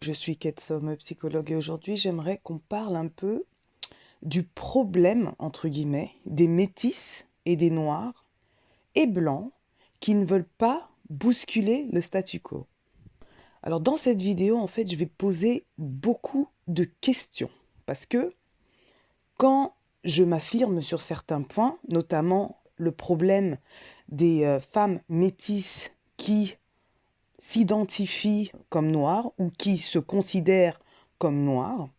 Je suis Kate Somme, psychologue, et aujourd'hui j'aimerais qu'on parle un peu du problème, entre guillemets, des métis et des noirs et blancs qui ne veulent pas bousculer le statu quo. Alors dans cette vidéo, en fait, je vais poser beaucoup de questions parce que quand je m'affirme sur certains points, notamment le problème des femmes métisses qui s'identifient comme noires ou qui se considèrent comme noires,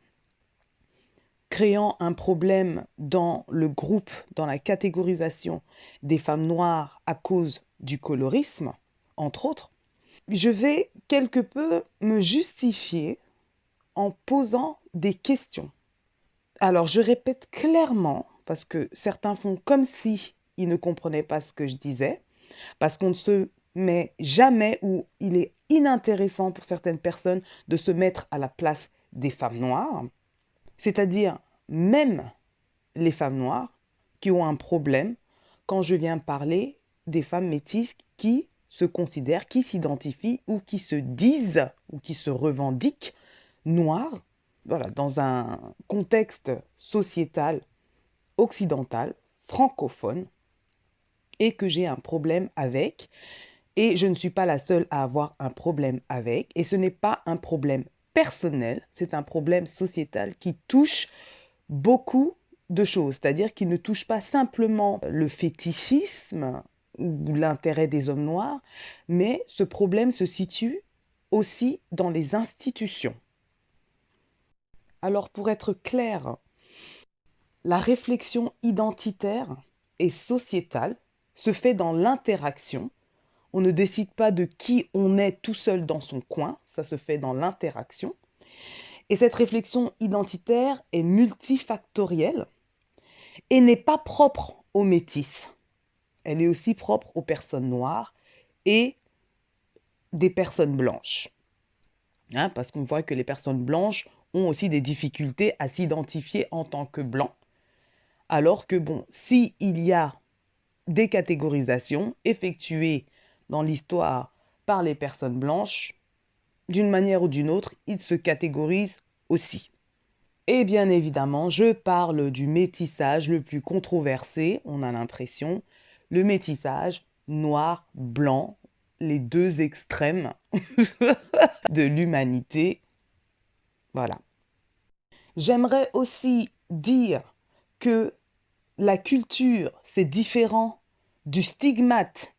créant un problème dans le groupe, dans la catégorisation des femmes noires à cause du colorisme, entre autres, je vais quelque peu me justifier en posant des questions. Alors, je répète clairement, parce que certains font comme si ils ne comprenaient pas ce que je disais, parce qu'on ne se met jamais, ou il est inintéressant pour certaines personnes de se mettre à la place des femmes noires, c'est-à-dire même les femmes noires qui ont un problème quand je viens parler des femmes métisses qui se considèrent, qui s'identifient ou qui se disent ou qui se revendiquent noires, voilà, dans un contexte sociétal occidental, francophone, et que j'ai un problème avec. Et je ne suis pas la seule à avoir un problème avec. Et ce n'est pas un problème personnel, c'est un problème sociétal qui touche beaucoup de choses. C'est-à-dire qui ne touche pas simplement le fétichisme ou l'intérêt des hommes noirs, mais ce problème se situe aussi dans les institutions. Alors pour être clair, la réflexion identitaire et sociétale se fait dans l'interaction. On ne décide pas de qui on est tout seul dans son coin, ça se fait dans l'interaction. Et cette réflexion identitaire est multifactorielle et n'est pas propre aux métis. Elle est aussi propre aux personnes noires et des personnes blanches. Parce qu'on voit que les personnes blanches ont aussi des difficultés à s'identifier en tant que blancs. Alors que bon, s'il y a des catégorisations effectuées dans l'histoire par les personnes blanches, d'une manière ou d'une autre, ils se catégorisent aussi. Et bien évidemment, je parle du métissage le plus controversé, on a l'impression, le métissage noir-blanc, les deux extrêmes de l'humanité. Voilà. J'aimerais aussi dire que la culture, c'est différent du stigmate,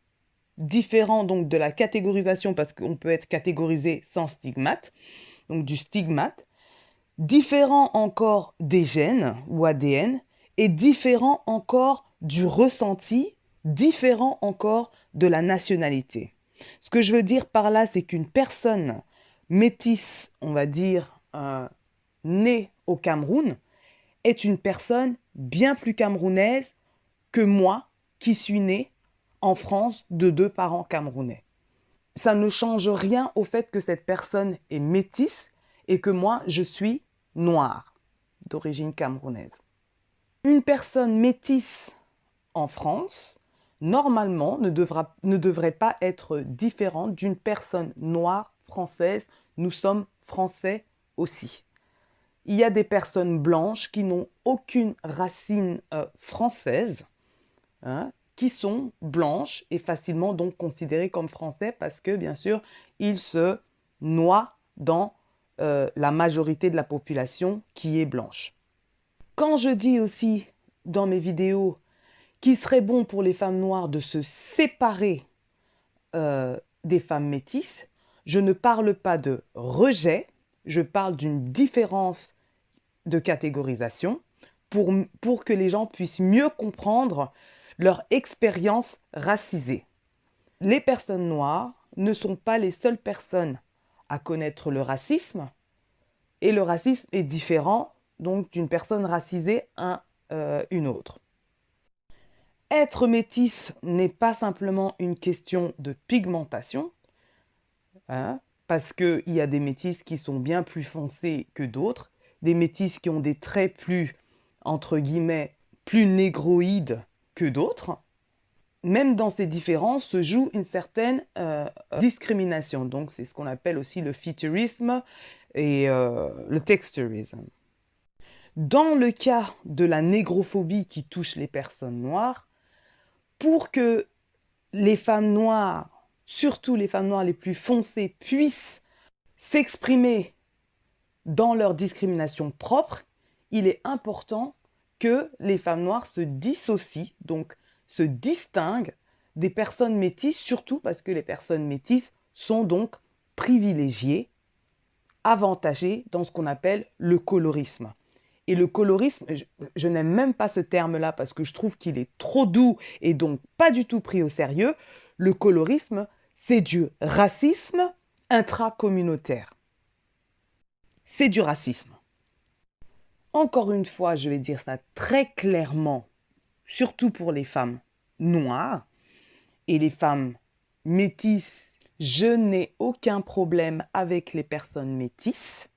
différent donc de la catégorisation, parce qu'on peut être catégorisé sans stigmate, donc du stigmate, différent encore des gènes ou ADN, et différent encore du ressenti, différent encore de la nationalité. Ce que je veux dire par là, c'est qu'une personne métisse, on va dire, née au Cameroun, est une personne bien plus camerounaise que moi, qui suis née en France de deux parents camerounais. Ça ne change rien au fait que cette personne est métisse et que moi, je suis noire, d'origine camerounaise. Une personne métisse en France, normalement, ne devrait pas être différente d'une personne noire française. Nous sommes français aussi. Il y a des personnes blanches qui n'ont aucune racine française, qui sont blanches et facilement donc considérées comme français parce que, bien sûr, ils se noient dans la majorité de la population qui est blanche. Quand je dis aussi dans mes vidéos qu'il serait bon pour les femmes noires de se séparer des femmes métisses, je ne parle pas de rejet, je parle d'une différence de catégorisation pour que les gens puissent mieux comprendre leur expérience racisée. Les personnes noires ne sont pas les seules personnes à connaître le racisme, et le racisme est différent donc d'une personne racisée à une autre. Être métisse n'est pas simplement une question de pigmentation, parce qu'il y a des métisses qui sont bien plus foncées que d'autres, des métisses qui ont des traits plus, entre guillemets, plus négroïdes que d'autres. même dans ces différences se joue une certaine discrimination. Donc, c'est ce qu'on appelle aussi le featurisme et le texturisme. Dans le cas de la négrophobie qui touche les personnes noires, pour que les femmes noires, surtout les femmes noires les plus foncées, puissent s'exprimer dans leur discrimination propre, il est important que les femmes noires se dissocient, donc se distinguent des personnes métisses, surtout parce que les personnes métisses sont donc privilégiées, avantagées dans ce qu'on appelle le colorisme. Et le colorisme, je n'aime même pas ce terme-là parce que je trouve qu'il est trop doux et donc pas du tout pris au sérieux. Le colorisme, c'est du racisme intracommunautaire. C'est du racisme. Encore une fois, je vais dire ça très clairement, surtout pour les femmes noires et les femmes métisses. Je n'ai aucun problème avec les personnes métisses.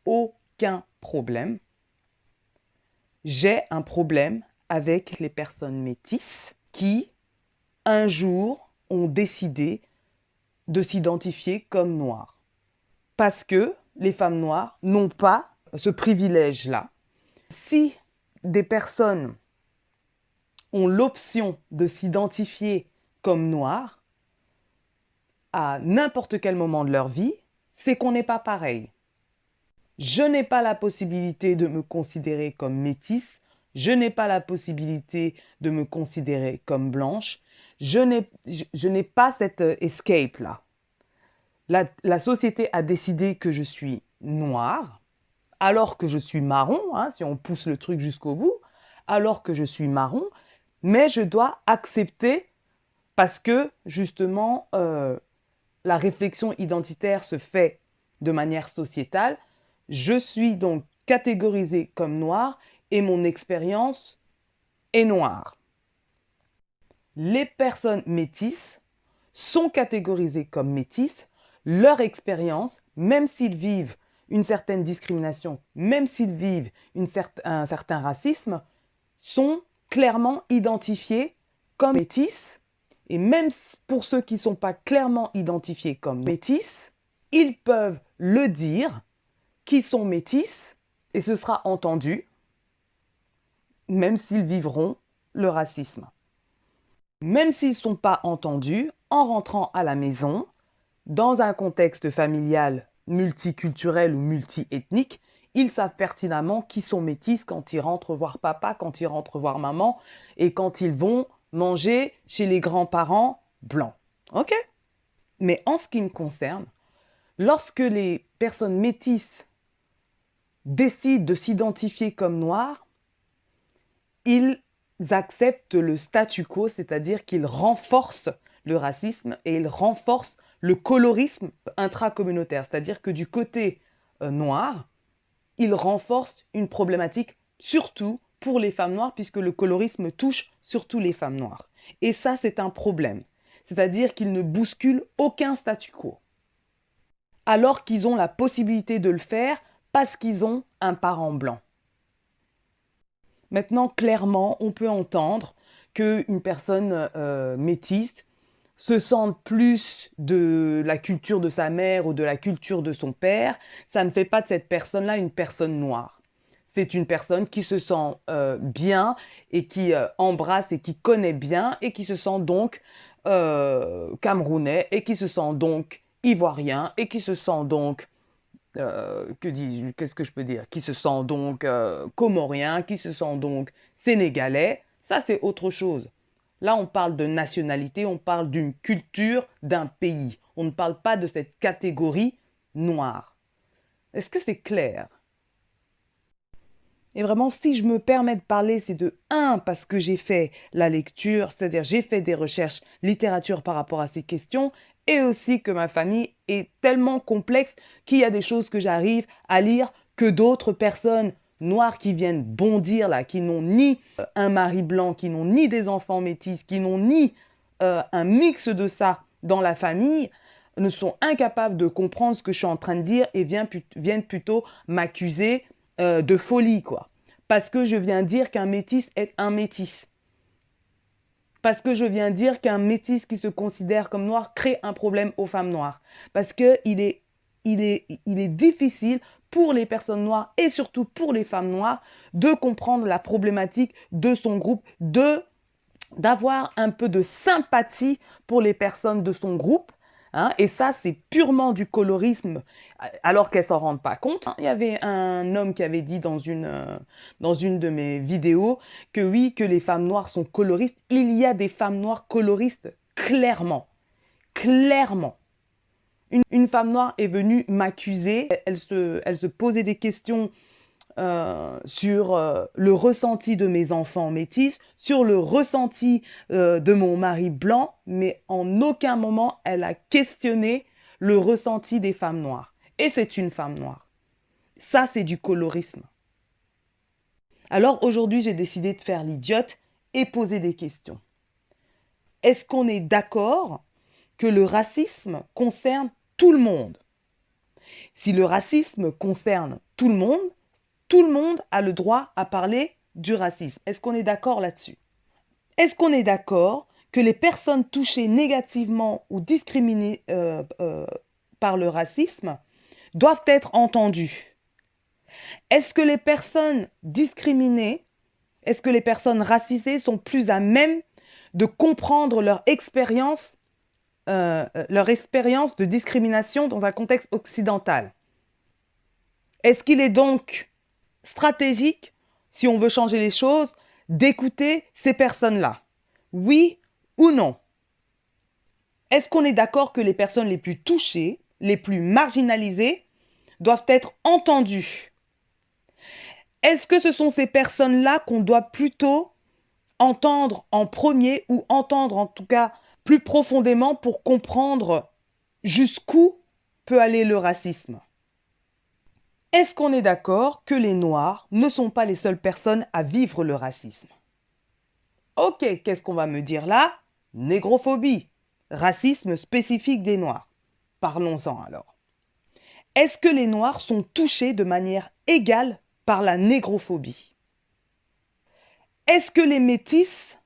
Aucun problème. J'ai un problème avec les personnes métisses qui, un jour, ont décidé de s'identifier comme noires. Parce que les femmes noires n'ont pas ce privilège-là. Si des personnes ont l'option de s'identifier comme noires, à n'importe quel moment de leur vie, c'est qu'on n'est pas pareil. Je n'ai pas la possibilité de me considérer comme métisse, je n'ai pas la possibilité de me considérer comme blanche, je n'ai pas cette escape-là. La société a décidé que je suis noire, alors que je suis marron, hein, si on pousse le truc jusqu'au bout, alors que je suis marron, mais je dois accepter parce que justement la réflexion identitaire se fait de manière sociétale. Je suis donc catégorisée comme noire et mon expérience est noire. Les personnes métisses sont catégorisées comme métisses. Leur expérience, même s'ils vivent une certaine discrimination, même s'ils vivent un certain racisme, sont clairement identifiés comme métisses. Et même pour ceux qui ne sont pas clairement identifiés comme métisses, ils peuvent le dire qu'ils sont métisses et ce sera entendu, même s'ils vivront le racisme. Même s'ils ne sont pas entendus, en rentrant à la maison, dans un contexte familial multiculturel ou multiethnique, ils savent pertinemment qu'ils sont métis quand ils rentrent voir papa, quand ils rentrent voir maman et quand ils vont manger chez les grands-parents blancs. Ok? Mais en ce qui me concerne, lorsque les personnes métisses décident de s'identifier comme noirs, ils acceptent le statu quo, c'est-à-dire qu'ils renforcent le racisme et ils renforcent le colorisme intracommunautaire, c'est-à-dire que du côté noir, ils renforcent une problématique surtout pour les femmes noires, puisque le colorisme touche surtout les femmes noires. Et ça, c'est un problème. C'est-à-dire qu'ils ne bousculent aucun statu quo. Alors qu'ils ont la possibilité de le faire parce qu'ils ont un parent blanc. Maintenant, clairement, on peut entendre qu'une personne métisse se sente plus de la culture de sa mère ou de la culture de son père. Ça ne fait pas de cette personne-là une personne noire. C'est une personne qui se sent bien et qui embrasse et qui connaît bien et qui se sent donc camerounais et qui se sent donc ivoirien et qui se sent donc, qu'est-ce que je peux dire, qui se sent donc comorien, qui se sent donc sénégalais. Ça, c'est autre chose. Là, on parle de nationalité, on parle d'une culture, d'un pays. On ne parle pas de cette catégorie noire. Est-ce que c'est clair? Et vraiment, si je me permets de parler, c'est de parce que j'ai fait la lecture, c'est-à-dire j'ai fait des recherches littérature par rapport à ces questions, et aussi que ma famille est tellement complexe qu'il y a des choses que j'arrive à lire que d'autres personnes noires qui viennent bondir là, qui n'ont ni un mari blanc, qui n'ont ni des enfants métis, qui n'ont ni un mix de ça dans la famille, ne sont incapables de comprendre ce que je suis en train de dire et viennent plutôt m'accuser de folie, quoi. Parce que je viens dire qu'un métis est un métis. Parce que je viens dire qu'un métis qui se considère comme noir crée un problème aux femmes noires. Parce qu'il est difficile pour les personnes noires et surtout pour les femmes noires de comprendre la problématique de son groupe, d'avoir un peu de sympathie pour les personnes de son groupe. Hein, et ça, c'est purement du colorisme, alors qu'elles ne s'en rendent pas compte. Il y avait un homme qui avait dit dans une de mes vidéos que oui, que les femmes noires sont coloristes. Il y a des femmes noires coloristes, clairement. Clairement. Une femme noire est venue m'accuser. Elle se posait des questions sur le ressenti de mes enfants métis, sur le ressenti de mon mari blanc, mais en aucun moment elle a questionné le ressenti des femmes noires. Et c'est une femme noire. Ça, c'est du colorisme. Alors aujourd'hui, j'ai décidé de faire l'idiote et poser des questions. Est-ce qu'on est d'accord que le racisme concerne tout le monde? Si le racisme concerne tout le monde a le droit à parler du racisme. Est-ce qu'on est d'accord là-dessus? Est-ce qu'on est d'accord que les personnes touchées négativement ou discriminées par le racisme doivent être entendues? Est-ce que les personnes discriminées, est-ce que les personnes racisées sont plus à même de comprendre leur expérience de discrimination dans un contexte occidental? Est-ce qu'il est donc stratégique, si on veut changer les choses, d'écouter ces personnes-là? Oui ou non? Est-ce qu'on est d'accord que les personnes les plus touchées, les plus marginalisées, doivent être entendues? Est-ce que ce sont ces personnes-là qu'on doit plutôt entendre en premier ou entendre en tout cas plus profondément pour comprendre jusqu'où peut aller le racisme? Est-ce qu'on est d'accord que les Noirs ne sont pas les seules personnes à vivre le racisme? Ok, qu'est-ce qu'on va me dire là? Négrophobie, racisme spécifique des Noirs. Parlons-en alors. Est-ce que les Noirs sont touchés de manière égale par la négrophobie? Est-ce que les Métis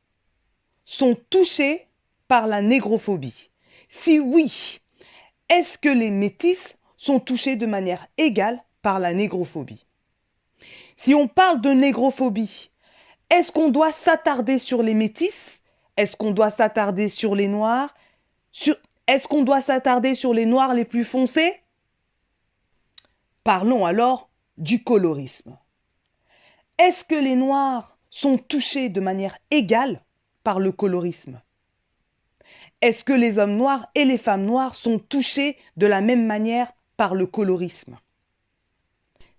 sont touchés par la négrophobie? Si oui, est-ce que les Métis sont touchés de manière égale par la négrophobie? Si on parle de négrophobie, est-ce qu'on doit s'attarder sur les métis? Est-ce qu'on doit s'attarder sur les noirs? Est-ce qu'on doit s'attarder sur les noirs les plus foncés? Parlons alors du colorisme. Est-ce que les noirs sont touchés de manière égale par le colorisme? Est-ce que les hommes noirs et les femmes noires sont touchés de la même manière par le colorisme?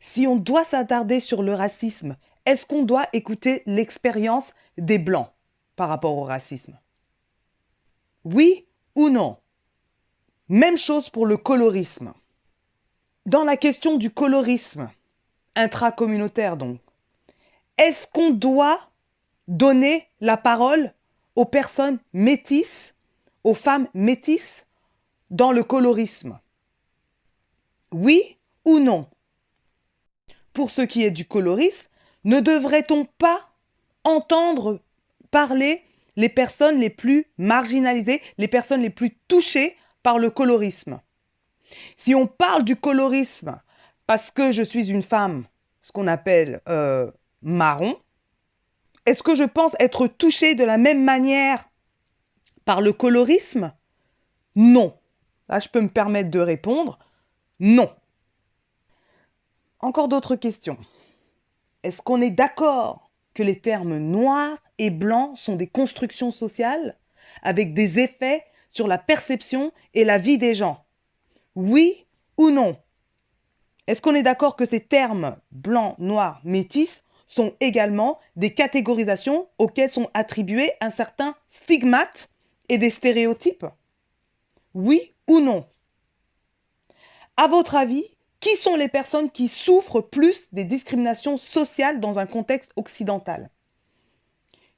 Si on doit s'attarder sur le racisme, est-ce qu'on doit écouter l'expérience des Blancs par rapport au racisme? Oui ou non? Même chose pour le colorisme. Dans la question du colorisme, intracommunautaire donc, est-ce qu'on doit donner la parole aux personnes métisses, aux femmes métisses dans le colorisme? Oui ou non? Pour ce qui est du colorisme, ne devrait-on pas entendre parler les personnes les plus marginalisées, les personnes les plus touchées par le colorisme? Si on parle du colorisme parce que je suis une femme, ce qu'on appelle marron, est-ce que je pense être touchée de la même manière par le colorisme? Non. Là, je peux me permettre de répondre non. Encore d'autres questions. Est-ce qu'on est d'accord que les termes noir et blanc sont des constructions sociales avec des effets sur la perception et la vie des gens? Oui ou non? Est-ce qu'on est d'accord que ces termes blanc, noir, métis sont également des catégorisations auxquelles sont attribués un certain stigmate et des stéréotypes? Oui ou non? À votre avis, qui sont les personnes qui souffrent plus des discriminations sociales dans un contexte occidental?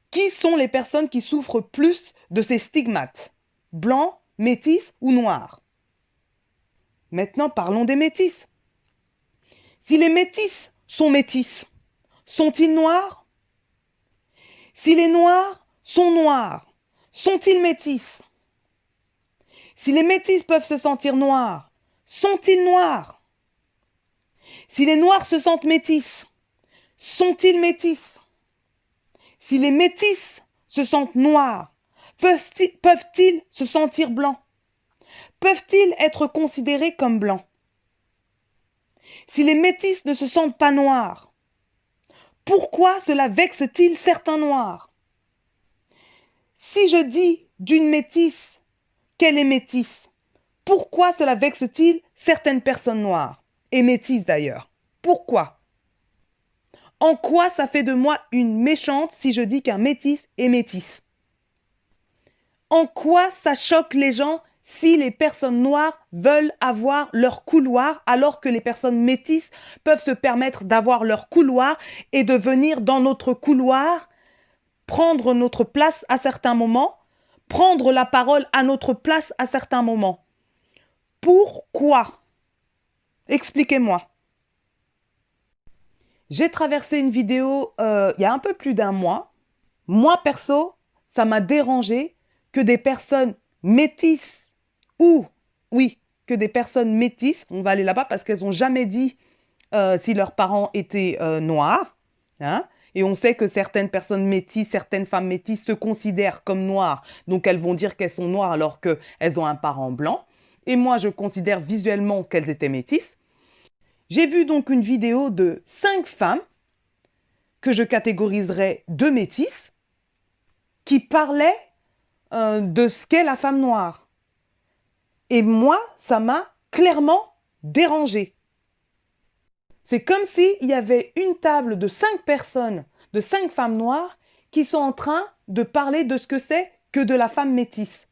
Qui sont les personnes qui souffrent plus de ces stigmates? Blancs, métis ou noirs? Maintenant, parlons des métis. Si les métis, sont-ils noirs? Si les noirs sont noirs, sont-ils métis? Si les métis peuvent se sentir noirs, sont-ils noirs? Si les noirs se sentent métis, sont-ils métis? Si les métis se sentent noirs, peuvent-ils se sentir blancs? Peuvent-ils être considérés comme blancs? Si les métis ne se sentent pas noirs, pourquoi cela vexe-t-il certains noirs? Si je dis d'une métisse qu'elle est métisse, pourquoi cela vexe-t-il certaines personnes noires, et métisses d'ailleurs? Pourquoi? En quoi ça fait de moi une méchante si je dis qu'un métis est métisse? En quoi ça choque les gens si les personnes noires veulent avoir leur couloir alors que les personnes métisses peuvent se permettre d'avoir leur couloir et de venir dans notre couloir, prendre notre place à certains moments, prendre la parole à notre place à certains moments? Pourquoi? Expliquez-moi. J'ai traversé une vidéo il y a un peu plus d'un mois. Moi, perso, ça m'a dérangé que des personnes métisses que des personnes métisses, on va aller là-bas parce qu'elles n'ont jamais dit si leurs parents étaient noirs, hein, et on sait que certaines personnes métisses, certaines femmes métisses se considèrent comme noires, donc elles vont dire qu'elles sont noires alors qu'elles ont un parent blanc. Et moi, je considère visuellement qu'elles étaient métisses. J'ai vu donc une vidéo de 5 femmes que je catégoriserais de métisses qui parlaient de ce qu'est la femme noire. Et moi, ça m'a clairement dérangée. C'est comme s'il y avait une table de 5 personnes, de 5 femmes noires qui sont en train de parler de ce que c'est que de la femme métisse.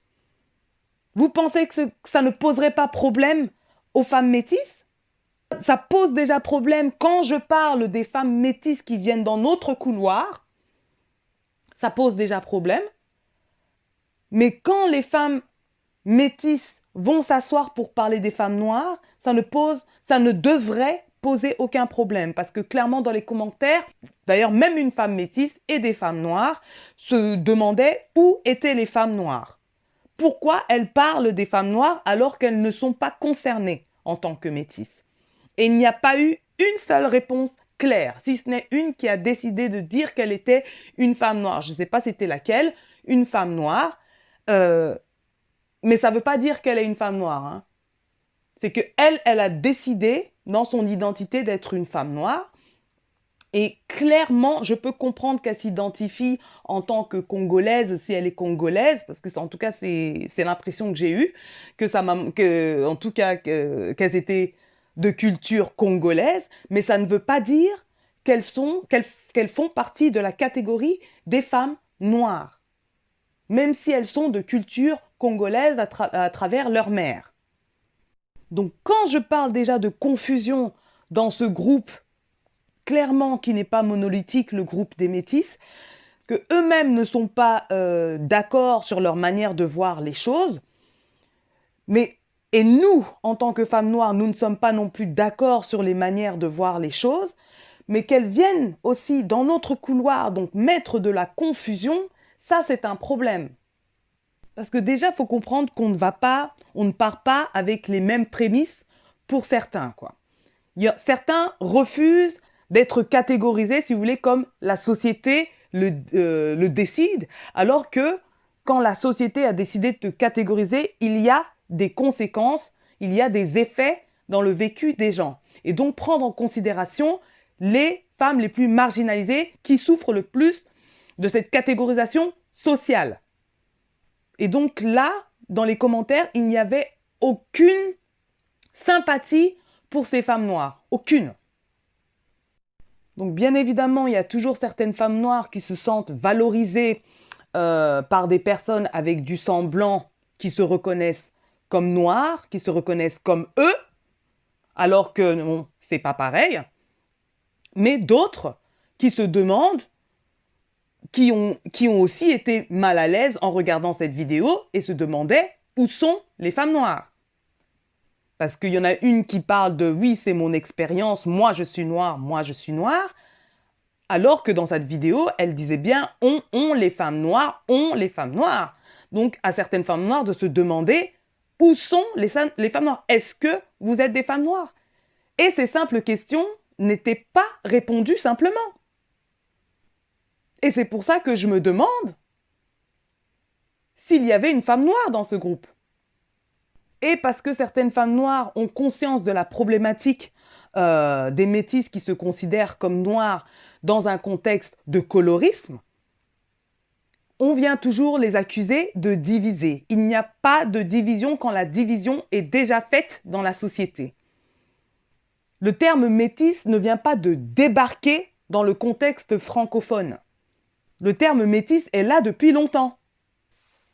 Vous pensez que ça ne poserait pas problème aux femmes métisses? Ça pose déjà problème quand je parle des femmes métisses qui viennent dans notre couloir. Ça pose déjà problème. Mais quand les femmes métisses vont s'asseoir pour parler des femmes noires, ça ne devrait poser aucun problème. Parce que clairement, dans les commentaires, d'ailleurs, même une femme métisse et des femmes noires se demandaient où étaient les femmes noires. Pourquoi elles parlent des femmes noires alors qu'elles ne sont pas concernées en tant que métisses? Et il n'y a pas eu une seule réponse claire, si ce n'est une qui a décidé de dire qu'elle était une femme noire. Je ne sais pas c'était laquelle, une femme noire. Mais ça ne veut pas dire qu'elle est une femme noire. Hein. C'est qu'elle, elle a décidé dans son identité d'être une femme noire. Et clairement, je peux comprendre qu'elle s'identifie en tant que Congolaise, si elle est Congolaise, parce que en tout cas, c'est l'impression que j'ai eue, en tout cas, qu'elles étaient de culture congolaise, mais ça ne veut pas dire qu'elles font partie de la catégorie des femmes noires, même si elles sont de culture congolaise à travers leur mère. Donc quand je parle déjà de confusion dans ce groupe, clairement qui n'est pas monolithique, le groupe des métisses, que eux-mêmes ne sont pas d'accord sur leur manière de voir les choses, et nous, en tant que femmes noires, nous ne sommes pas non plus d'accord sur les manières de voir les choses, mais qu'elles viennent aussi dans notre couloir, donc mettre de la confusion, ça c'est un problème. Parce que déjà, il faut comprendre qu'on ne part pas avec les mêmes prémices pour certains, quoi. Certains refusent d'être catégorisés, si vous voulez, comme la société le décide, alors que quand la société a décidé de te catégoriser, il y a des conséquences, il y a des effets dans le vécu des gens. Et donc prendre en considération les femmes les plus marginalisées qui souffrent le plus de cette catégorisation sociale. Et donc là, dans les commentaires, il n'y avait aucune sympathie pour ces femmes noires. Aucune. Donc bien évidemment, il y a toujours certaines femmes noires qui se sentent valorisées par des personnes avec du sang blanc qui se reconnaissent comme noirs, qui se reconnaissent comme eux, alors que non, c'est pas pareil. Mais d'autres qui se demandent, qui ont aussi été mal à l'aise en regardant cette vidéo et se demandaient où sont les femmes noires. Parce qu'il y en a une qui parle de « oui, c'est mon expérience, moi je suis noire, alors que dans cette vidéo, elle disait bien « on les femmes noires, on les femmes noires ». donc à certaines femmes noires de se demander où sont les femmes noires. Est-ce que vous êtes des femmes noires? Et ces simples questions n'étaient pas répondues simplement. Et c'est pour ça que je me demande s'il y avait une femme noire dans ce groupe. Et parce que certaines femmes noires ont conscience de la problématique des métisses qui se considèrent comme noires dans un contexte de colorisme, on vient toujours les accuser de diviser. Il n'y a pas de division quand la division est déjà faite dans la société. Le terme métisse ne vient pas de débarquer dans le contexte francophone. Le terme métisse est là depuis longtemps.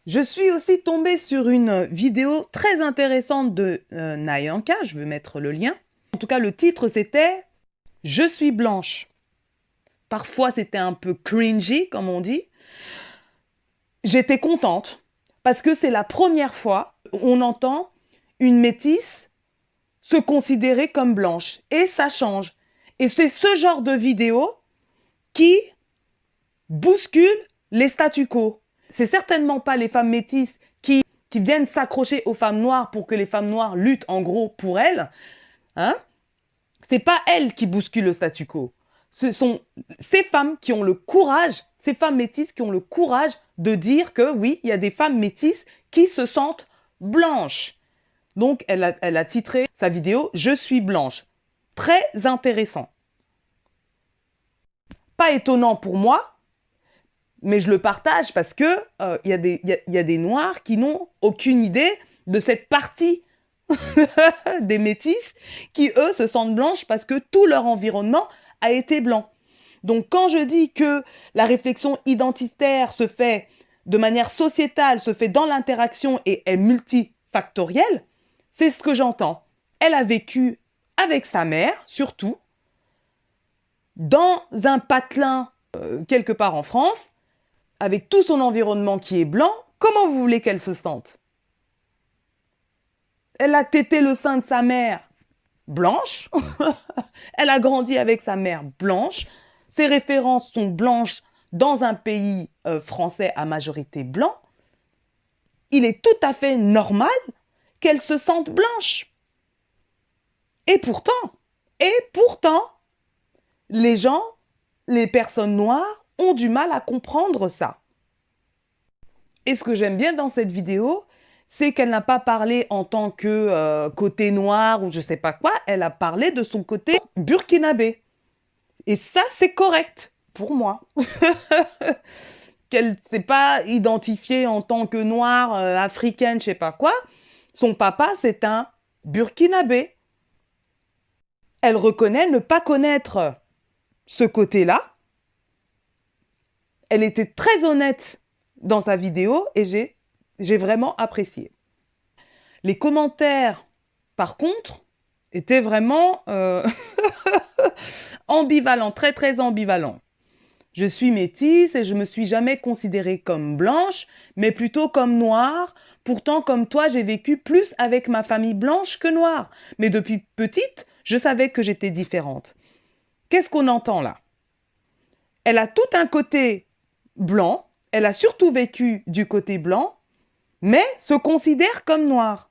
Je suis aussi tombée sur une vidéo très intéressante de Nayanka, je vais mettre le lien. En tout cas, le titre c'était « Je suis blanche ». Parfois, c'était un peu cringy, comme on dit. J'étais contente parce que c'est la première fois où on entend une métisse se considérer comme blanche. Et ça change. Et c'est ce genre de vidéo qui bouscule les statu quo. C'est certainement pas les femmes métisses qui viennent s'accrocher aux femmes noires pour que les femmes noires luttent en gros pour elles. Hein? C'est pas elles qui bousculent le statu quo. Ce sont ces femmes qui ont le courage, ces femmes métisses qui ont le courage de dire que oui, il y a des femmes métisses qui se sentent blanches. Donc, elle a titré sa vidéo « Je suis blanche ». Très intéressant. Pas étonnant pour moi, mais je le partage parce que y a des noirs qui n'ont aucune idée de cette partie des métisses qui, eux, se sentent blanches parce que tout leur environnement a été blanc. Donc, quand je dis que la réflexion identitaire se fait de manière sociétale, se fait dans l'interaction et est multifactorielle, c'est ce que j'entends. Elle a vécu avec sa mère, surtout, dans un patelin quelque part en France, avec tout son environnement qui est blanc. Comment vous voulez qu'elle se sente? Elle a tété le sein de sa mère blanche. Elle a grandi avec sa mère blanche. Ses références sont blanches dans un pays français à majorité blanc. Il est tout à fait normal qu'elle se sente blanche. Et pourtant, les gens, les personnes noires ont du mal à comprendre ça. Et ce que j'aime bien dans cette vidéo, c'est qu'elle n'a pas parlé en tant que côté noir ou je sais pas quoi, elle a parlé de son côté burkinabé. Et ça, c'est correct pour moi. Qu'elle ne s'est pas identifiée en tant que noire, africaine, je sais pas quoi. Son papa, c'est un burkinabé. Elle reconnaît ne pas connaître ce côté-là. Elle était très honnête dans sa vidéo et j'ai vraiment apprécié. Les commentaires, par contre, étaient vraiment ambivalents, très très ambivalents. Je suis métisse et je me suis jamais considérée comme blanche, mais plutôt comme noire. Pourtant, comme toi, j'ai vécu plus avec ma famille blanche que noire. Mais depuis petite, je savais que j'étais différente. Qu'est-ce qu'on entend là? Elle a tout un côté blanc, elle a surtout vécu du côté blanc, mais se considère comme noire.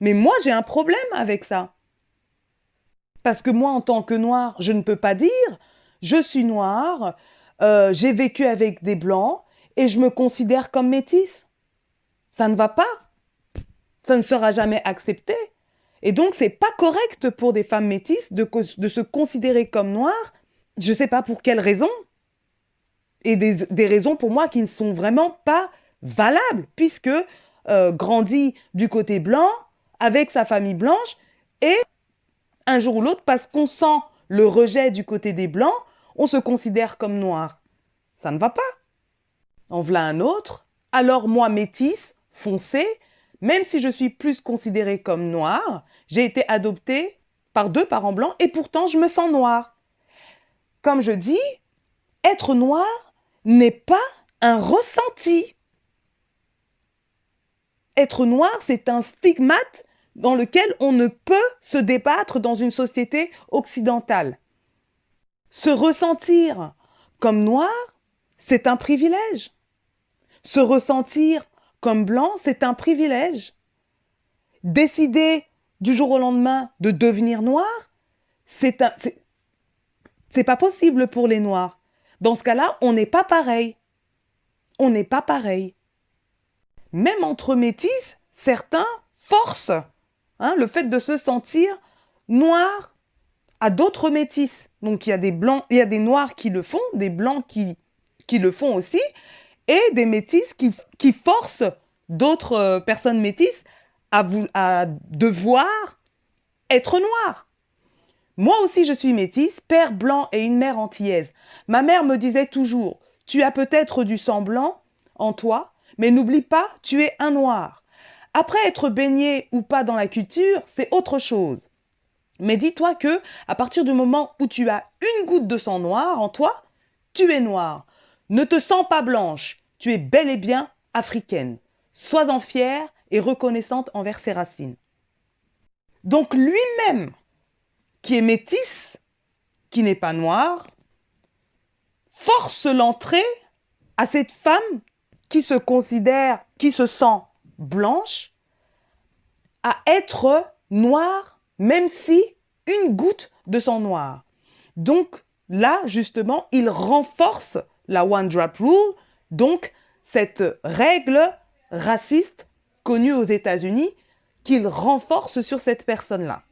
Mais moi, j'ai un problème avec ça. Parce que moi, en tant que noire, je ne peux pas dire « je suis noire, j'ai vécu avec des blancs et je me considère comme métisse ». Ça ne va pas. Ça ne sera jamais accepté. Et donc, c'est pas correct pour des femmes métisses de se considérer comme noires, je ne sais pas pour quelles raisons. Et des raisons pour moi qui ne sont vraiment pas valables, puisque grandit du côté blanc, avec sa famille blanche, et un jour ou l'autre, parce qu'on sent le rejet du côté des blancs, on se considère comme noir. Ça ne va pas. En voilà un autre. Alors moi, métisse, foncée, même si je suis plus considérée comme noire, j'ai été adoptée par 2 parents blancs et pourtant je me sens noire. Comme je dis, être noir n'est pas un ressenti. Être noir, c'est un stigmate dans lequel on ne peut se débattre dans une société occidentale. Se ressentir comme noir, c'est un privilège. Se ressentir comme blanc, c'est un privilège. Décider du jour au lendemain de devenir noir, c'est pas possible pour les noirs. Dans ce cas-là, on n'est pas pareil. On n'est pas pareil. Même entre métis, certains forcent le fait de se sentir noir à d'autres métis. Donc il y a des blancs, il y a des noirs qui le font, des blancs qui le font aussi, et des métis qui forcent d'autres personnes métisses à devoir être noires. Moi aussi, je suis métisse, père blanc et une mère antillaise. Ma mère me disait toujours, tu as peut-être du sang blanc en toi, mais n'oublie pas, tu es un noir. Après être baigné ou pas dans la culture, c'est autre chose. Mais dis-toi que, à partir du moment où tu as une goutte de sang noir en toi, tu es noire. Ne te sens pas blanche, tu es bel et bien africaine. Sois-en fière et reconnaissante envers ses racines. Donc lui-même, qui est métisse, qui n'est pas noir, force l'entrée à cette femme qui se considère, qui se sent blanche, à être noire, même si une goutte de sang noir. Donc là, justement, il renforce la One Drop Rule, donc cette règle raciste connue aux États-Unis, qu'il renforce sur cette personne-là.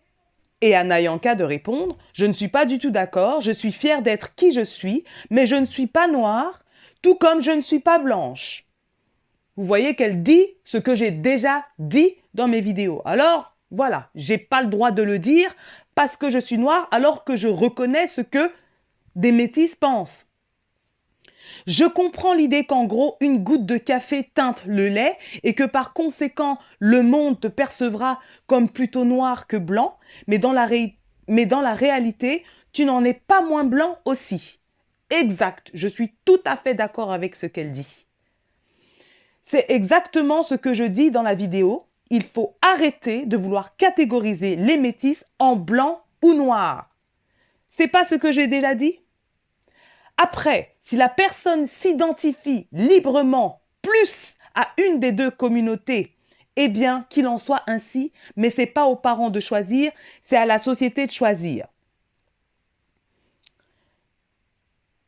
Et à Nayanka de répondre, je ne suis pas du tout d'accord, je suis fière d'être qui je suis, mais je ne suis pas noire, tout comme je ne suis pas blanche. Vous voyez qu'elle dit ce que j'ai déjà dit dans mes vidéos. Alors, voilà, j'ai pas le droit de le dire parce que je suis noire alors que je reconnais ce que des métis pensent. Je comprends l'idée qu'en gros, une goutte de café teinte le lait et que par conséquent, le monde te percevra comme plutôt noir que blanc, mais dans la réalité, tu n'en es pas moins blanc aussi. Exact, je suis tout à fait d'accord avec ce qu'elle dit. C'est exactement ce que je dis dans la vidéo. Il faut arrêter de vouloir catégoriser les métis en blanc ou noir. C'est pas ce que j'ai déjà dit? Après, si la personne s'identifie librement plus à une des deux communautés, eh bien, qu'il en soit ainsi, mais ce n'est pas aux parents de choisir, c'est à la société de choisir.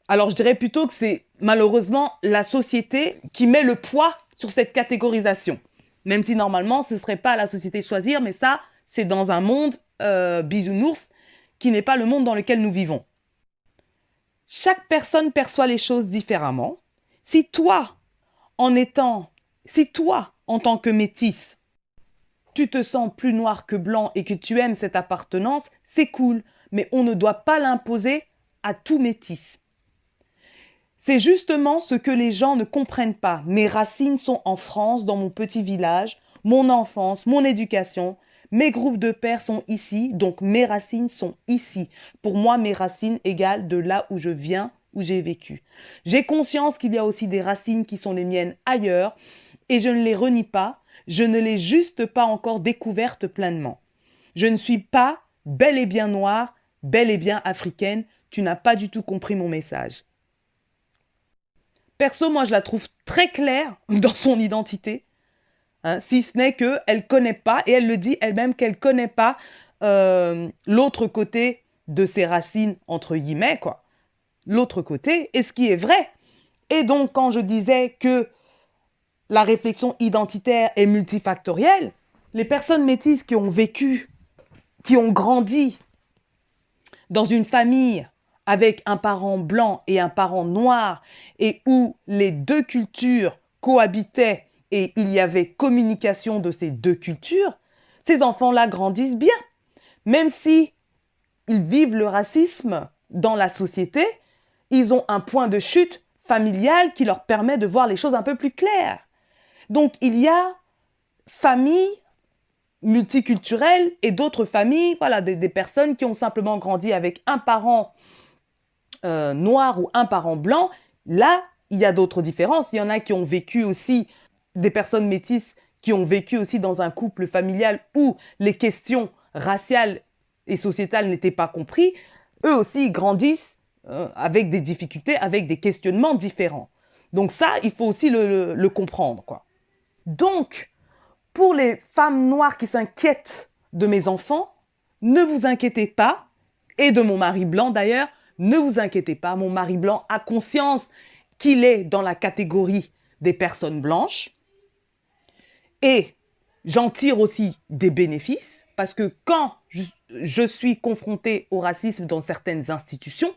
Alors, je dirais plutôt que c'est malheureusement la société qui met le poids sur cette catégorisation. Même si normalement, ce ne serait pas à la société de choisir, mais ça, c'est dans un monde bisounours qui n'est pas le monde dans lequel nous vivons. Chaque personne perçoit les choses différemment. Si toi, en tant que métisse, tu te sens plus noir que blanc et que tu aimes cette appartenance, c'est cool, mais on ne doit pas l'imposer à tout métis. C'est justement ce que les gens ne comprennent pas. Mes racines sont en France, dans mon petit village, mon enfance, mon éducation. Mes groupes de pères sont ici, donc mes racines sont ici. Pour moi, mes racines égale de là où je viens, où j'ai vécu. J'ai conscience qu'il y a aussi des racines qui sont les miennes ailleurs et je ne les renie pas, je ne les juste pas encore découvertes pleinement. Je ne suis pas bel et bien noire, bel et bien africaine, tu n'as pas du tout compris mon message. Perso, moi, je la trouve très claire dans son identité. Si ce n'est qu'elle ne connaît pas, et elle le dit elle-même qu'elle ne connaît pas l'autre côté de ses racines, entre guillemets, quoi. L'autre côté, et ce qui est vrai. Et donc, quand je disais que la réflexion identitaire est multifactorielle, les personnes métisses qui ont vécu, qui ont grandi dans une famille avec un parent blanc et un parent noir, et où les deux cultures cohabitaient et il y avait communication de ces deux cultures, ces enfants-là grandissent bien. Même si ils vivent le racisme dans la société, ils ont un point de chute familial qui leur permet de voir les choses un peu plus claires. Donc il y a familles multiculturelles et d'autres familles, voilà, des personnes qui ont simplement grandi avec un parent noir ou un parent blanc. Là, il y a d'autres différences. Il y en a qui ont vécu aussi, des personnes métisses qui ont vécu aussi dans un couple familial où les questions raciales et sociétales n'étaient pas comprises. Eux aussi, ils grandissent avec des difficultés, avec des questionnements différents. Donc ça, il faut aussi le comprendre, quoi. Donc, pour les femmes noires qui s'inquiètent de mes enfants, ne vous inquiétez pas, et de mon mari blanc d'ailleurs, ne vous inquiétez pas, mon mari blanc a conscience qu'il est dans la catégorie des personnes blanches. Et j'en tire aussi des bénéfices, parce que quand je suis confrontée au racisme dans certaines institutions,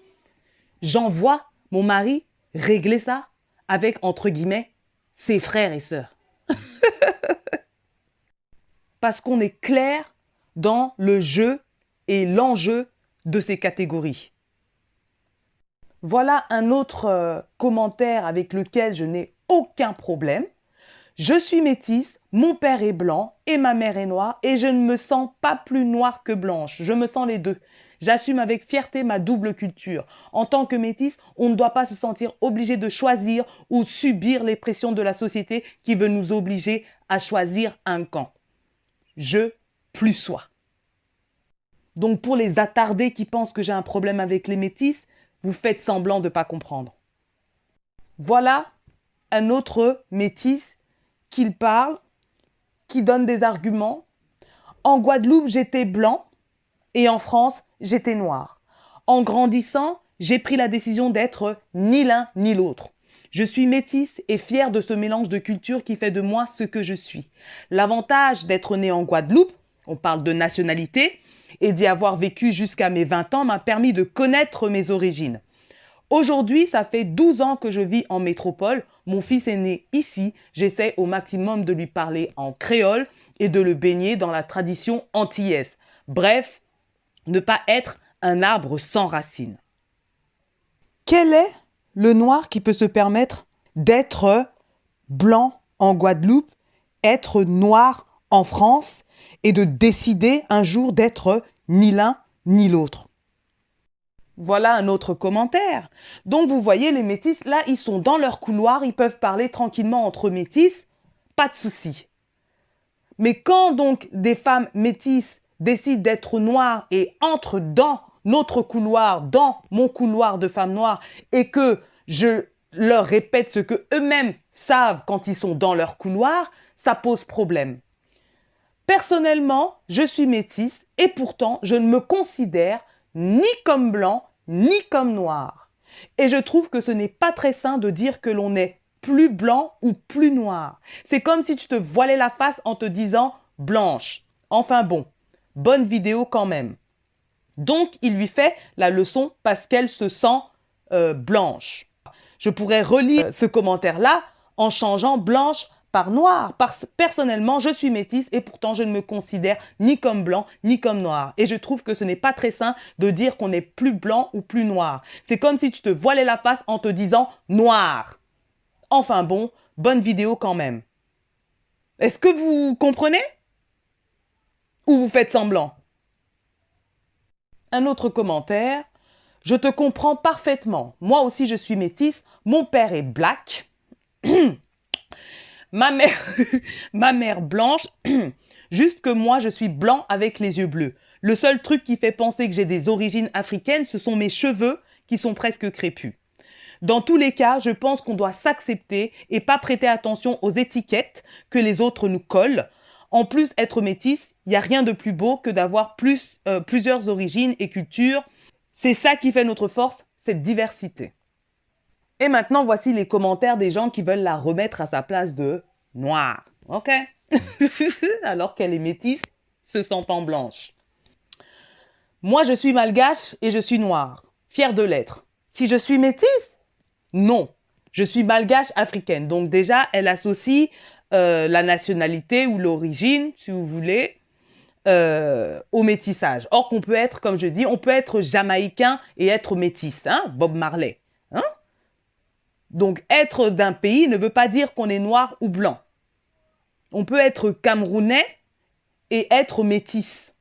j'en vois mon mari régler ça avec, entre guillemets, ses frères et sœurs. Parce qu'on est clair dans le jeu et l'enjeu de ces catégories. Voilà un autre commentaire avec lequel je n'ai aucun problème. Je suis métisse, mon père est blanc et ma mère est noire et je ne me sens pas plus noire que blanche. Je me sens les deux. J'assume avec fierté ma double culture. En tant que métisse, on ne doit pas se sentir obligé de choisir ou subir les pressions de la société qui veut nous obliger à choisir un camp. Je plus soi. Donc pour les attardés qui pensent que j'ai un problème avec les métisses, vous faites semblant de ne pas comprendre. Voilà un autre métis qu'il parle, qui donne des arguments. En Guadeloupe, j'étais blanc et en France, j'étais noir. En grandissant, j'ai pris la décision d'être ni l'un ni l'autre. Je suis métisse et fière de ce mélange de cultures qui fait de moi ce que je suis. L'avantage d'être né en Guadeloupe, on parle de nationalité, et d'y avoir vécu jusqu'à mes 20 ans m'a permis de connaître mes origines. Aujourd'hui, ça fait 12 ans que je vis en métropole. Mon fils est né ici. J'essaie au maximum de lui parler en créole et de le baigner dans la tradition antillaise. Bref, ne pas être un arbre sans racines. Quel est le noir qui peut se permettre d'être blanc en Guadeloupe, être noir en France et de décider un jour d'être ni l'un ni l'autre? Voilà un autre commentaire. Donc vous voyez, les métis, là, ils sont dans leur couloir, ils peuvent parler tranquillement entre métis, pas de souci. Mais quand donc des femmes métisses décident d'être noires et entrent dans notre couloir, dans mon couloir de femmes noires, et que je leur répète ce que eux-mêmes savent quand ils sont dans leur couloir, ça pose problème. Personnellement, je suis métisse et pourtant, je ne me considère ni comme blanc, ni comme noir. Et je trouve que ce n'est pas très sain de dire que l'on est plus blanc ou plus noir. C'est comme si tu te voilais la face en te disant blanche. Enfin bon, bonne vidéo quand même. Donc, il lui fait la leçon parce qu'elle se sent blanche. Je pourrais relire ce commentaire-là en changeant blanche par noir. Personnellement, je suis métisse et pourtant je ne me considère ni comme blanc ni comme noir. Et je trouve que ce n'est pas très sain de dire qu'on est plus blanc ou plus noir. C'est comme si tu te voilais la face en te disant noir. Enfin bon, bonne vidéo quand même. Est-ce que vous comprenez? Ou vous faites semblant? Un autre commentaire. Je te comprends parfaitement. Moi aussi, je suis métisse. Mon père est black. Ma mère blanche. Juste que moi, je suis blanc avec les yeux bleus. Le seul truc qui fait penser que j'ai des origines africaines, ce sont mes cheveux qui sont presque crépus. Dans tous les cas, je pense qu'on doit s'accepter et pas prêter attention aux étiquettes que les autres nous collent. En plus, être métisse, il n'y a rien de plus beau que d'avoir plusieurs origines et cultures. C'est ça qui fait notre force, cette diversité. Et maintenant, voici les commentaires des gens qui veulent la remettre à sa place de noire. Ok? Alors qu'elle est métisse, se sentant blanche. Moi, je suis malgache et je suis noire. Fière de l'être. Si je suis métisse? Non. Je suis malgache africaine. Donc déjà, elle associe la nationalité ou l'origine, si vous voulez, au métissage. Or qu'on peut être, comme je dis, on peut être jamaïcain et être métisse. Hein? Bob Marley. Hein? Donc, être d'un pays ne veut pas dire qu'on est noir ou blanc. On peut être camerounais et être métisse.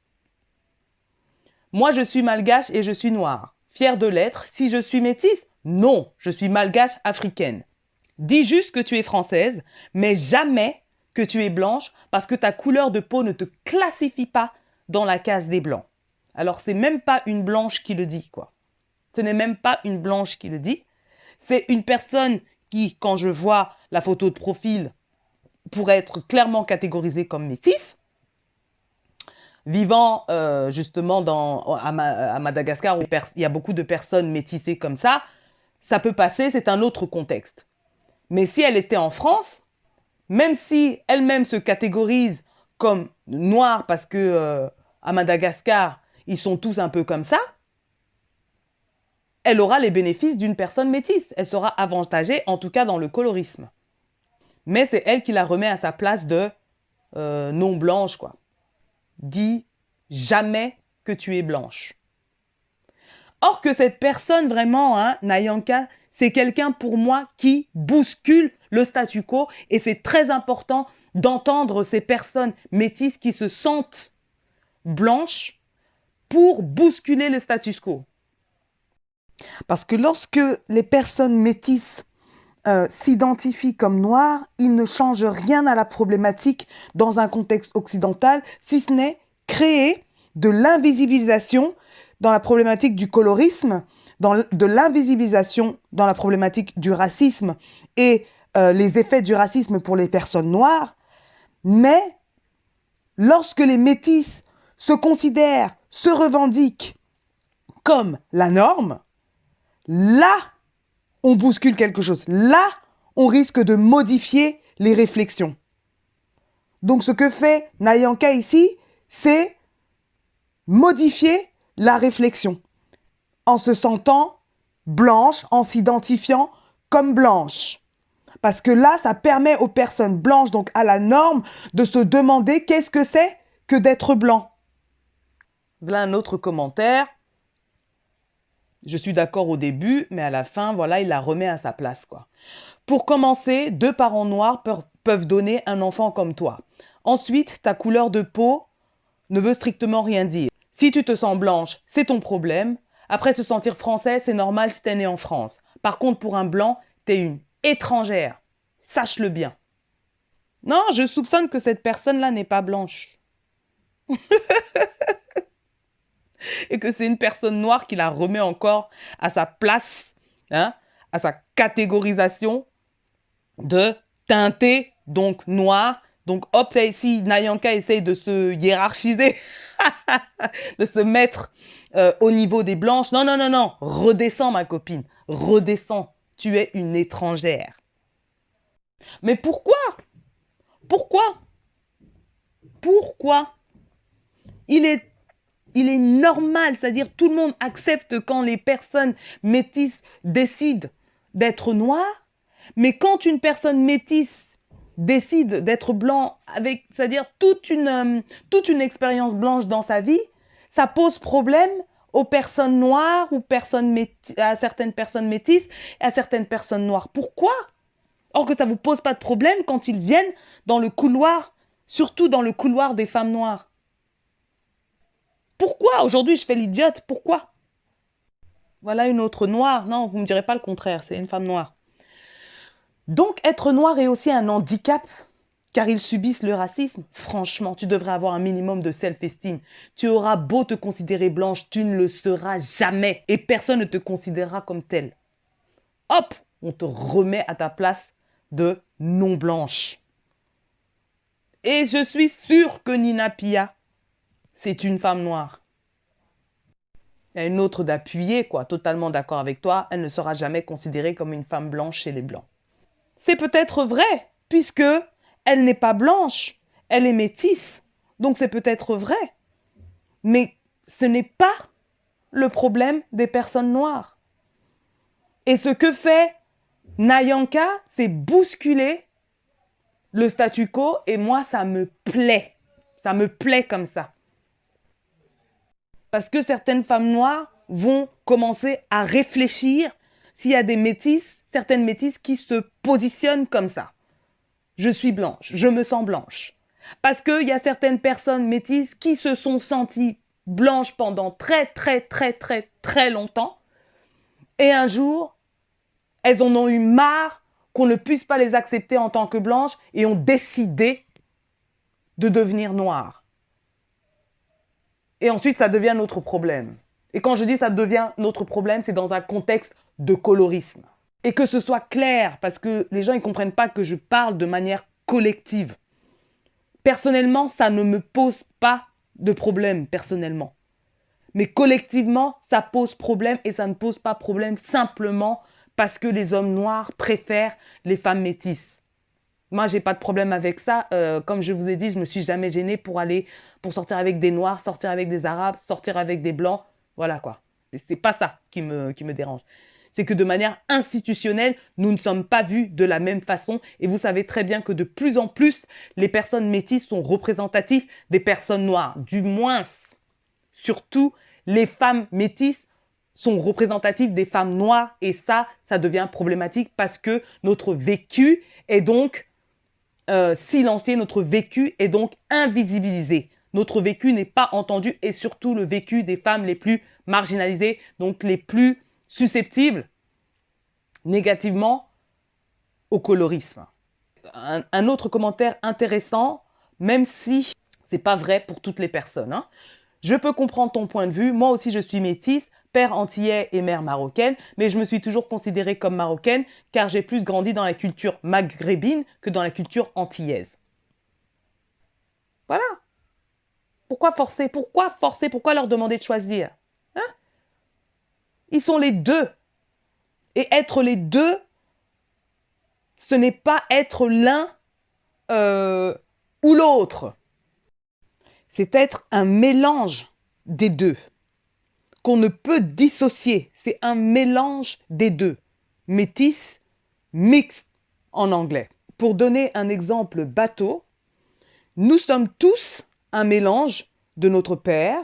Moi, je suis malgache et je suis noire. Fière de l'être. Si je suis métisse? Non, je suis malgache africaine. Dis juste que tu es française, mais jamais que tu es blanche parce que ta couleur de peau ne te classifie pas dans la case des blancs. Alors, c'est même pas une blanche qui le dit, quoi. Ce n'est même pas une blanche qui le dit. C'est une personne qui, quand je vois la photo de profil, pourrait être clairement catégorisée comme métisse, vivant justement à Madagascar, où il y a beaucoup de personnes métissées comme ça peut passer, c'est un autre contexte. Mais si elle était en France, même si elle-même se catégorise comme noire parce que à Madagascar, ils sont tous un peu comme ça, elle aura les bénéfices d'une personne métisse. Elle sera avantagée, en tout cas dans le colorisme. Mais c'est elle qui la remet à sa place de non blanche, quoi. Dis jamais que tu es blanche. Or que cette personne vraiment, hein, Nayanka, c'est quelqu'un pour moi qui bouscule le statu quo et c'est très important d'entendre ces personnes métisses qui se sentent blanches pour bousculer le status quo. Parce que lorsque les personnes métisses s'identifient comme noires, ils ne changent rien à la problématique dans un contexte occidental, si ce n'est créer de l'invisibilisation dans la problématique du colorisme, de l'invisibilisation dans la problématique du racisme et les effets du racisme pour les personnes noires. Mais lorsque les métis se considèrent, se revendiquent comme la norme, là, on bouscule quelque chose. Là, on risque de modifier les réflexions. Donc, ce que fait Nayanka ici, c'est modifier la réflexion en se sentant blanche, en s'identifiant comme blanche. Parce que là, ça permet aux personnes blanches, donc à la norme, de se demander qu'est-ce que c'est que d'être blanc. Voilà un autre commentaire. Je suis d'accord au début, mais à la fin, voilà, il la remet à sa place, quoi. Pour commencer, 2 parents noirs peuvent donner un enfant comme toi. Ensuite, ta couleur de peau ne veut strictement rien dire. Si tu te sens blanche, c'est ton problème. Après, se sentir français, c'est normal si t'es né en France. Par contre, pour un blanc, t'es une étrangère. Sache-le bien. Non, je soupçonne que cette personne-là n'est pas blanche. Et que c'est une personne noire qui la remet encore à sa place, hein, à sa catégorisation de teinté, donc noir. Donc hop, si Nayanka essaye de se hiérarchiser, de se mettre au niveau des blanches, non, non, non, non, redescends ma copine, redescends, tu es une étrangère. Mais pourquoi? Pourquoi? Pourquoi? Il est normal, c'est-à-dire tout le monde accepte quand les personnes métisses décident d'être noires, mais quand une personne métisse décide d'être blanc, avec, c'est-à-dire toute une expérience blanche dans sa vie, ça pose problème aux personnes noires ou à certaines personnes métisses et à certaines personnes noires. Pourquoi? Or que ça ne vous pose pas de problème quand ils viennent dans le couloir, surtout dans le couloir des femmes noires. Pourquoi? Aujourd'hui, je fais l'idiote. Pourquoi? Voilà une autre noire. Non, vous ne me direz pas le contraire. C'est une femme noire. Donc, être noir est aussi un handicap, car ils subissent le racisme. Franchement, tu devrais avoir un minimum de self-esteem. Tu auras beau te considérer blanche, tu ne le seras jamais. Et personne ne te considérera comme telle. Hop, on te remet à ta place de non-blanche. Et je suis sûre que Nina Pia, c'est une femme noire. Il y a une autre d'appuyer, quoi, totalement d'accord avec toi, elle ne sera jamais considérée comme une femme blanche chez les blancs. C'est peut-être vrai, puisque elle n'est pas blanche, elle est métisse, donc c'est peut-être vrai. Mais ce n'est pas le problème des personnes noires. Et ce que fait Nayanka, c'est bousculer le statu quo, et moi, ça me plaît. Ça me plaît comme ça. Parce que certaines femmes noires vont commencer à réfléchir s'il y a des métisses, certaines métisses qui se positionnent comme ça. Je suis blanche, je me sens blanche. Parce qu'il y a certaines personnes métisses qui se sont senties blanches pendant très longtemps. Et un jour, elles en ont eu marre qu'on ne puisse pas les accepter en tant que blanches et ont décidé de devenir noires. Et ensuite, ça devient notre problème. Et quand je dis ça devient notre problème, c'est dans un contexte de colorisme. Et que ce soit clair, parce que les gens ne comprennent pas que je parle de manière collective. Personnellement, ça ne me pose pas de problème, personnellement. Mais collectivement, ça pose problème et ça ne pose pas problème simplement parce que les hommes noirs préfèrent les femmes métisses. Moi, j'ai pas de problème avec ça. Comme je vous ai dit, je me suis jamais gênée pour sortir avec des noirs, sortir avec des arabes, sortir avec des blancs. Voilà quoi. C'est pas ça qui me dérange. C'est que de manière institutionnelle, nous ne sommes pas vus de la même façon. Et vous savez très bien que de plus en plus, les personnes métisses sont représentatives des personnes noires. Du moins, surtout, les femmes métisses sont représentatives des femmes noires. Et ça devient problématique parce que notre vécu est donc silencié, notre vécu est donc invisibilisé. Notre vécu n'est pas entendu et surtout le vécu des femmes les plus marginalisées, donc les plus susceptibles négativement au colorisme. Un autre commentaire intéressant, même si c'est pas vrai pour toutes les personnes, hein. Je peux comprendre ton point de vue, moi aussi je suis métisse, père antillais et mère marocaine, mais je me suis toujours considérée comme marocaine car j'ai plus grandi dans la culture maghrébine que dans la culture antillaise. Voilà. Pourquoi forcer? Pourquoi forcer? Pourquoi leur demander de choisir? Hein? Ils sont les deux. Et être les deux, ce n'est pas être l'un ou l'autre. C'est être un mélange des deux, qu'on ne peut dissocier. C'est un mélange des deux. Métis, mixte en anglais. Pour donner un exemple bateau, nous sommes tous un mélange de notre père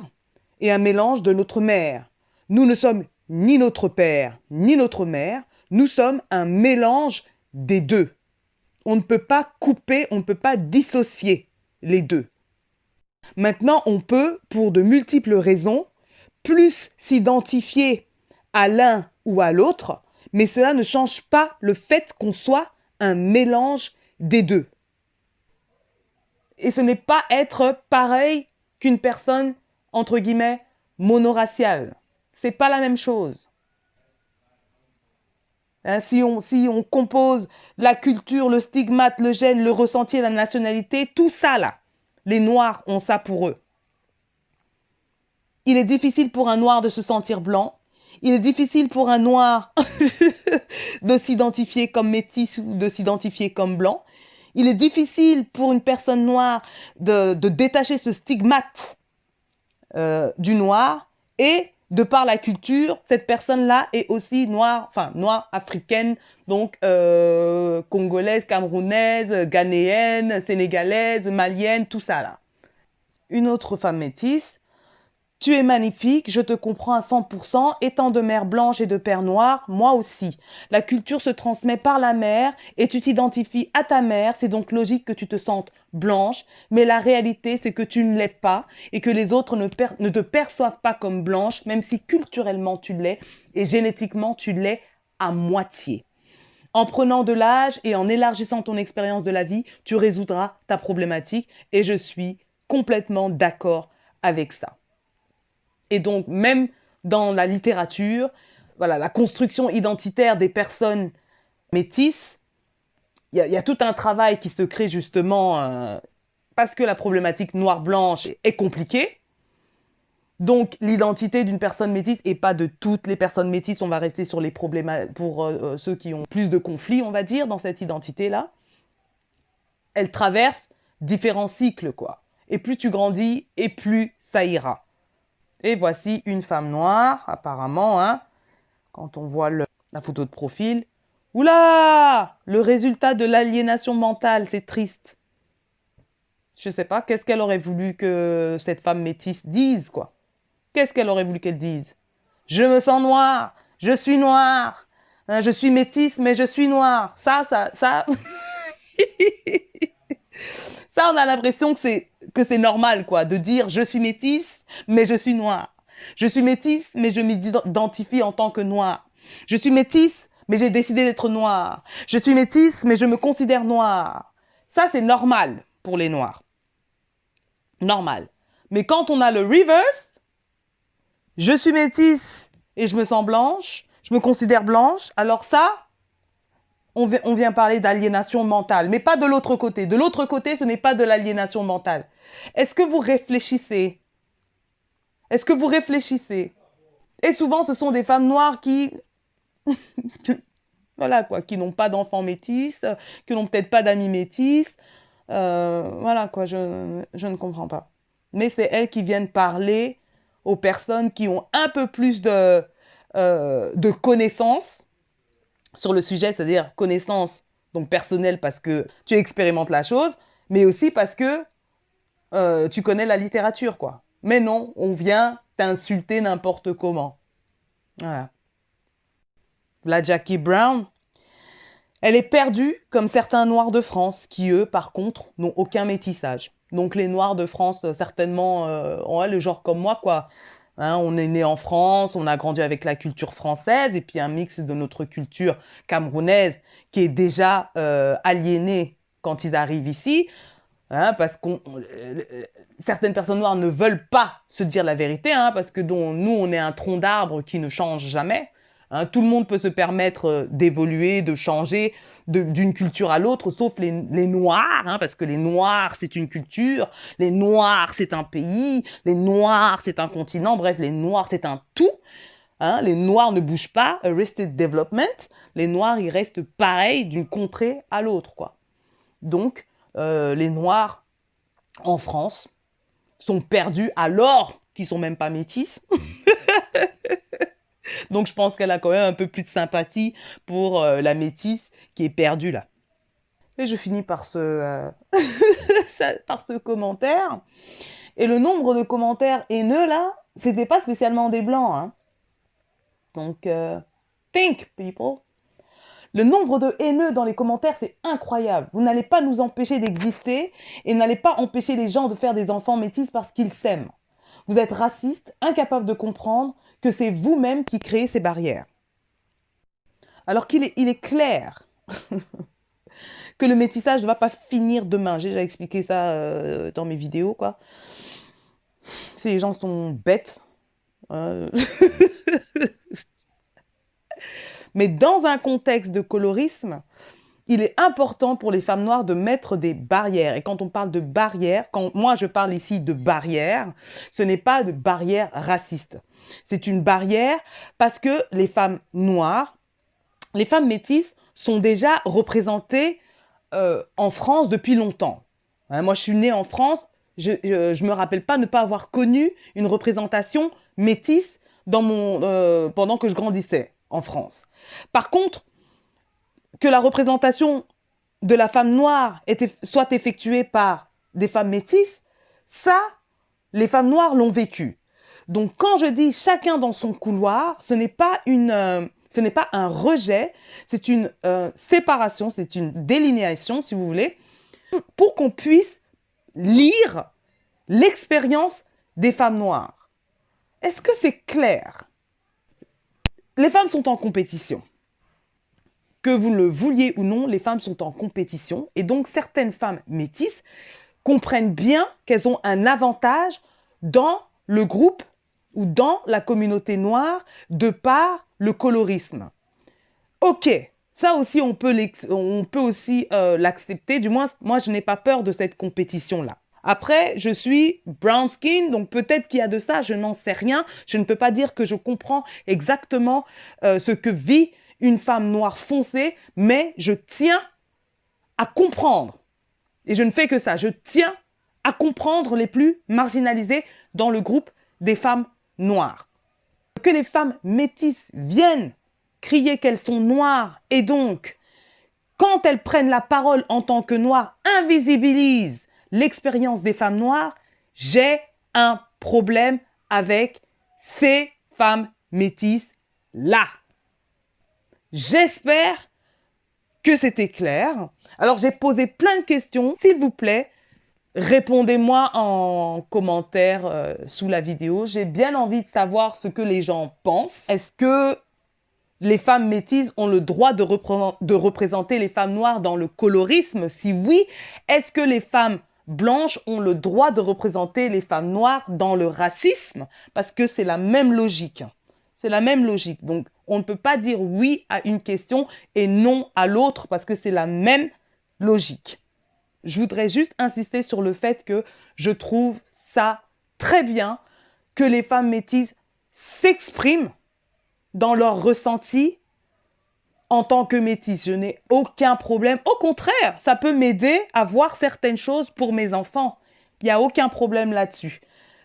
et un mélange de notre mère. Nous ne sommes ni notre père ni notre mère, nous sommes un mélange des deux. On ne peut pas couper, on ne peut pas dissocier les deux. Maintenant, on peut, pour de multiples raisons, plus s'identifier à l'un ou à l'autre, mais cela ne change pas le fait qu'on soit un mélange des deux. Et ce n'est pas être pareil qu'une personne, entre guillemets, monoraciale. C'est pas la même chose. Hein, si on compose la culture, le stigmate, le gène, le ressenti, la nationalité, tout ça là, les Noirs ont ça pour eux. Il est difficile pour un Noir de se sentir blanc. Il est difficile pour un Noir de s'identifier comme métis ou de s'identifier comme blanc. Il est difficile pour une personne noire de détacher ce stigmate du noir. Et de par la culture, cette personne-là est aussi noire, enfin noire africaine, donc congolaise, camerounaise, ghanéenne, sénégalaise, malienne, tout ça là. Une autre femme métisse. Tu es magnifique, je te comprends à 100%, étant de mère blanche et de père noir, moi aussi. La culture se transmet par la mère et tu t'identifies à ta mère, c'est donc logique que tu te sentes blanche, mais la réalité c'est que tu ne l'es pas et que les autres ne te perçoivent pas comme blanche, même si culturellement tu l'es et génétiquement tu l'es à moitié. En prenant de l'âge et en élargissant ton expérience de la vie, tu résoudras ta problématique et je suis complètement d'accord avec ça. Et donc, même dans la littérature, voilà, la construction identitaire des personnes métisses, il y a tout un travail qui se crée justement parce que la problématique noire-blanche est compliquée. Donc, l'identité d'une personne métisse, et pas de toutes les personnes métisses, on va rester sur les problèmes pour ceux qui ont plus de conflits, on va dire, dans cette identité-là. Elle traverse différents cycles, quoi. Et plus tu grandis, et plus ça ira. Et voici une femme noire, apparemment, hein, quand on voit la photo de profil. Oula! Le résultat de l'aliénation mentale, c'est triste. Je sais pas, qu'est-ce qu'elle aurait voulu que cette femme métisse dise, quoi? Qu'est-ce qu'elle aurait voulu qu'elle dise? Je me sens noire, je suis noire, hein, je suis métisse, mais je suis noire. Ça. Ça, on a l'impression que c'est normal, quoi, de dire je suis métisse, mais je suis noire. Je suis métisse, mais je m'identifie en tant que noire. Je suis métisse, mais j'ai décidé d'être noire. Je suis métisse, mais je me considère noire. Ça, c'est normal pour les noirs. Normal. Mais quand on a le reverse, je suis métisse et je me sens blanche, je me considère blanche, alors ça, on vient parler d'aliénation mentale, mais pas de l'autre côté. De l'autre côté, ce n'est pas de l'aliénation mentale. Est-ce que vous réfléchissez? Est-ce que vous réfléchissez? Et souvent, ce sont des femmes noires qui... voilà quoi, qui n'ont pas d'enfants métis, qui n'ont peut-être pas d'amis métis. Voilà quoi, je ne comprends pas. Mais c'est elles qui viennent parler aux personnes qui ont un peu plus de connaissances sur le sujet, c'est-à-dire connaissances donc personnelles parce que tu expérimentes la chose, mais aussi parce que tu connais la littérature, quoi. Mais non, on vient t'insulter n'importe comment. Voilà. La Jackie Brown, elle est perdue comme certains Noirs de France qui, eux, par contre, n'ont aucun métissage. Donc les Noirs de France, certainement, ont le genre comme moi, quoi. Hein, on est né en France, on a grandi avec la culture française et puis un mix de notre culture camerounaise qui est déjà aliénée quand ils arrivent ici. Hein, parce que certaines personnes noires ne veulent pas se dire la vérité, hein, parce que nous, on est un tronc d'arbre qui ne change jamais. Hein, tout le monde peut se permettre d'évoluer, de changer d'une culture à l'autre, sauf les Noirs, hein, parce que les Noirs, c'est une culture, les Noirs, c'est un pays, les Noirs, c'est un continent, bref, les Noirs, c'est un tout. Hein, les Noirs ne bougent pas, Arrested Development, les Noirs, ils restent pareils d'une contrée à l'autre, quoi. Donc, les Noirs en France sont perdus alors qu'ils sont même pas métis. Donc je pense qu'elle a quand même un peu plus de sympathie pour la métisse qui est perdue là. Et je finis par par ce commentaire. Et le nombre de commentaires haineux là, c'était pas spécialement des blancs. Hein. Donc, think people. Le nombre de haineux dans les commentaires, c'est incroyable. Vous n'allez pas nous empêcher d'exister et n'allez pas empêcher les gens de faire des enfants métis parce qu'ils s'aiment. Vous êtes raciste, incapable de comprendre que c'est vous-même qui créez ces barrières. Alors qu'il est clair que le métissage ne va pas finir demain. J'ai déjà expliqué ça dans mes vidéos, quoi. Si les gens sont bêtes... Mais dans un contexte de colorisme, il est important pour les femmes noires de mettre des barrières. Et quand on parle de barrières, quand moi je parle ici de barrières, ce n'est pas de barrière raciste. C'est une barrière parce que les femmes noires, les femmes métisses sont déjà représentées en France depuis longtemps. Hein, moi je suis née en France, je me rappelle pas ne pas avoir connu une représentation métisse pendant que je grandissais en France. Par contre, que la représentation de la femme noire soit effectuée par des femmes métisses, ça, les femmes noires l'ont vécu. Donc, quand je dis chacun dans son couloir, ce n'est pas un rejet, c'est une séparation, c'est une délinéation, si vous voulez, pour qu'on puisse lire l'expérience des femmes noires. Est-ce que c'est clair? Les femmes sont en compétition. Que vous le vouliez ou non, les femmes sont en compétition. Et donc, certaines femmes métisses comprennent bien qu'elles ont un avantage dans le groupe ou dans la communauté noire de par le colorisme. Ok, ça aussi, on peut aussi l'accepter. Du moins, moi, je n'ai pas peur de cette compétition-là. Après, je suis brown skin, donc peut-être qu'il y a de ça, je n'en sais rien. Je ne peux pas dire que je comprends exactement ce que vit une femme noire foncée, mais je tiens à comprendre. Et je ne fais que ça, je tiens à comprendre les plus marginalisés dans le groupe des femmes noires. Que les femmes métisses viennent crier qu'elles sont noires et donc, quand elles prennent la parole en tant que noires, invisibilisent l'expérience des femmes noires, j'ai un problème avec ces femmes métisses-là. J'espère que c'était clair. Alors, j'ai posé plein de questions. S'il vous plaît, répondez-moi en commentaire sous la vidéo. J'ai bien envie de savoir ce que les gens pensent. Est-ce que les femmes métisses ont le droit de représenter les femmes noires dans le colorisme? Si oui, est-ce que les femmes blanches ont le droit de représenter les femmes noires dans le racisme? Parce que c'est la même logique. C'est la même logique. Donc, on ne peut pas dire oui à une question et non à l'autre parce que c'est la même logique. Je voudrais juste insister sur le fait que je trouve ça très bien que les femmes métisses s'expriment dans leurs ressentis en tant que métisse. Je n'ai aucun problème. Au contraire, ça peut m'aider à voir certaines choses pour mes enfants. Il n'y a aucun problème là-dessus.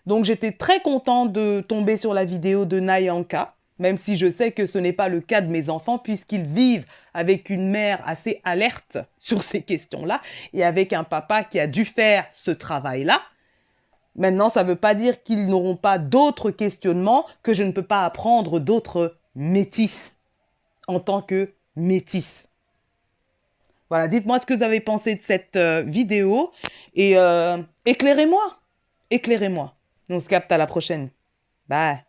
Donc, j'étais très contente de tomber sur la vidéo de Nayanka, même si je sais que ce n'est pas le cas de mes enfants, puisqu'ils vivent avec une mère assez alerte sur ces questions-là, et avec un papa qui a dû faire ce travail-là. Maintenant, ça ne veut pas dire qu'ils n'auront pas d'autres questionnements, que je ne peux pas apprendre d'autres métisses en tant que métisse. Voilà, dites-moi ce que vous avez pensé de cette vidéo et éclairez-moi. Éclairez-moi. On se capte à la prochaine. Bye.